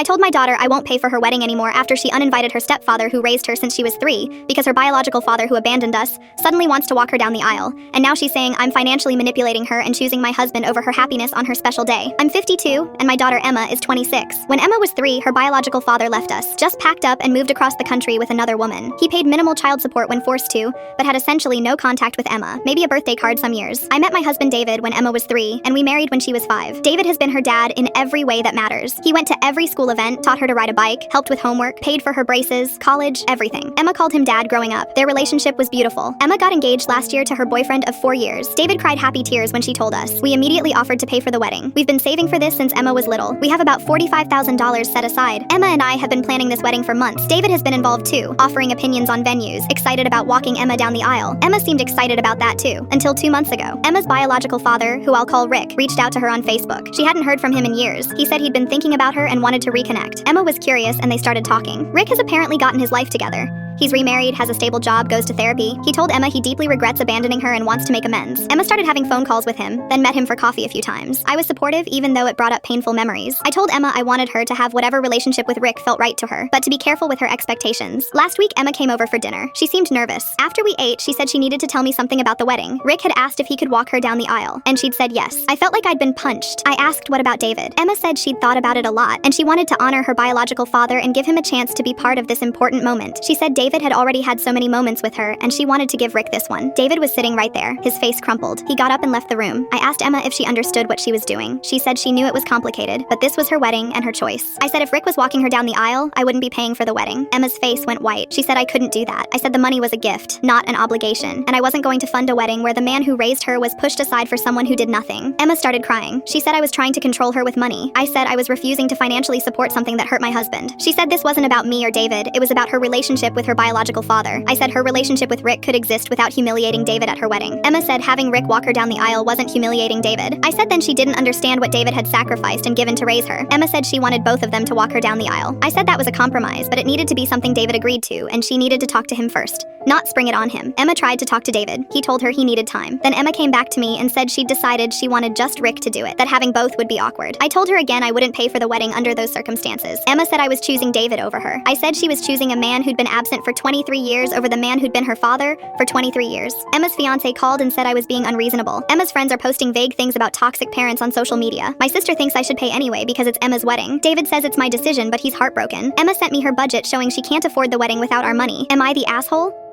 told my daughter I won't pay for her wedding anymore after she uninvited her stepfather who raised her since she was 3, because her biological father who abandoned us suddenly wants to walk her down the aisle, and now she's saying I'm financially manipulating her and choosing my husband over her happiness on her special day. I'm 52, and my daughter Emma is 26. When Emma was 3, her biological father left us, just packed up and moved across the country with another woman. He paid minimal child support when forced to, but had essentially no contact with Emma, maybe a birthday card some years. I met my husband David when Emma was 3, and we married when she was 5. David has been her dad in every way that matters. He went to every school event, taught her to ride a bike, helped with homework, paid for her braces, college, everything. Emma called him dad growing up. Their relationship was beautiful. Emma got engaged last year to her boyfriend of 4 years. David cried happy tears when she told us. We immediately offered to pay for the wedding. We've been saving for this since Emma was little. We have about $45,000 set aside. Emma and I have been planning this wedding for months. David has been involved too, offering opinions on venues, excited about walking Emma down the aisle. Emma seemed excited about that too, until 2 months ago. Emma's biological father, who I'll call Rick, reached out to her on Facebook. She hadn't heard from him in years. He said he'd been thinking about her and wanted to reconnect. Emma was curious and they started talking. Rick has apparently gotten his life together. He's remarried, has a stable job, goes to therapy. He told Emma he deeply regrets abandoning her and wants to make amends. Emma started having phone calls with him, then met him for coffee a few times. I was supportive even though it brought up painful memories. I told Emma I wanted her to have whatever relationship with Rick felt right to her, but to be careful with her expectations. Last week, Emma came over for dinner. She seemed nervous. After we ate, she said she needed to tell me something about the wedding. Rick had asked if he could walk her down the aisle, and she'd said yes. I felt like I'd been punched. I asked what about David. Emma said she'd thought about it a lot, and she wanted to honor her biological father and give him a chance to be part of this important moment. She said David had already had so many moments with her, and she wanted to give Rick this one. David was sitting right there, his face crumpled. He got up and left the room. I asked Emma if she understood what she was doing. She said she knew it was complicated, but this was her wedding and her choice. I said if Rick was walking her down the aisle, I wouldn't be paying for the wedding. Emma's face went white. She said I couldn't do that. I said the money was a gift, not an obligation, and I wasn't going to fund a wedding where the man who raised her was pushed aside for someone who did nothing. Emma started crying. She said I was trying to control her with money. I said I was refusing to financially support something that hurt my husband. She said this wasn't about me or David, it was about her relationship with her biological father. I said her relationship with Rick could exist without humiliating David at her wedding. Emma said having Rick walk her down the aisle wasn't humiliating David. I said then she didn't understand what David had sacrificed and given to raise her. Emma said she wanted both of them to walk her down the aisle. I said that was a compromise, but it needed to be something David agreed to, and she needed to talk to him first, not spring it on him. Emma tried to talk to David. He told her he needed time. Then Emma came back to me and said she'd decided she wanted just Rick to do it, that having both would be awkward. I told her again I wouldn't pay for the wedding under those circumstances. Emma said I was choosing David over her. I said she was choosing a man who'd been absent for 23 years over the man who'd been her father for 23 years. Emma's fiance called and said I was being unreasonable. Emma's friends are posting vague things about toxic parents on social media. My sister thinks I should pay anyway because it's Emma's wedding. David says it's my decision, but he's heartbroken. Emma sent me her budget showing she can't afford the wedding without our money. Am I the asshole?